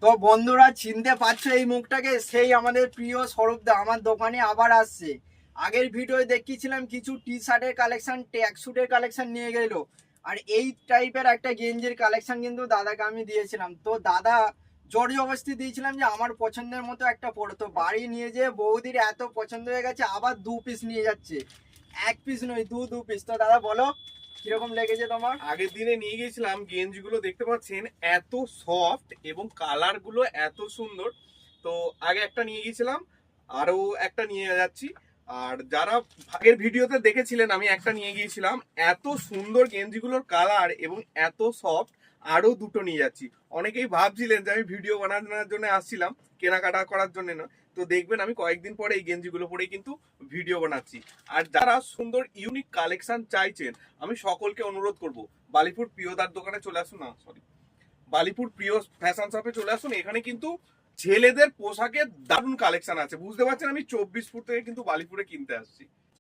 তো বন্ধুরা চিনতে পারছো এই মুখটাকে, সেই আমাদের প্রিয় স্বরূপদা আমার দোকানে আবার আসছে। আগের ভিডিও দেখিয়েছিলাম কিছু টি শার্টের কালেকশন, ট্যাগ স্যুটের কালেকশন নিয়ে গেল, আর এই টাইপের একটা গেঞ্জির কালেকশন কিন্তু দাদাকে আমি দিয়েছিলাম। তো দাদা জোর জবরদস্তি দিয়েছিলাম যে আমার পছন্দের মতো একটা পড়ো, তো বাড়ি নিয়ে যেয়ে বৌদির এত পছন্দ হয়ে গেছে আবার 2 পিস নিয়ে যাচ্ছে, 1 পিস নয়, দু পিস। তো দাদা বলো কিরকম লেগেছে তোমার? আগের দিনে নিয়ে গেছিলাম গেঞ্জি গুলো, দেখতে পাচ্ছেন এত সফট এবং কালার গুলো এত সুন্দর। তো আগে একটা নিয়ে গেছিলাম, আরো একটা নিয়ে যাচ্ছি। আর যারা আগের ভিডিওতে দেখেছিলেন আমি একটা নিয়ে গিয়েছিলাম, এত সুন্দর গেঞ্জিগুলোর কালার এবং এত সফট, আরো দুটো নিয়ে যাচ্ছি। অনেকেই ভাবছিলেন যে আমি ভিডিও বানানোর জন্য আসছিলাম, কেনাকাটা করার জন্য না। তো দেখবেন আমি কয়েকদিন পরে এই গেঞ্জিগুলো পরেই কিন্তু ভিডিও বানাচ্ছি। আর যারা সুন্দর ইউনিক কালেকশন চাইছেন, আমি সকলকে অনুরোধ করব, বালিপুর প্রিয়দার দোকানে চলে আসুন, না সরি, বালিপুর প্রিয় ফ্যাশন শপে চলে আসুন। এখানে কিন্তু ছেলেদের পোশাকের দারুণ কালেকশন আছে। বুঝতে পারছেন আমি 24 ফুট থেকে কিন্তু বালিপুরে কিনতে আসছি।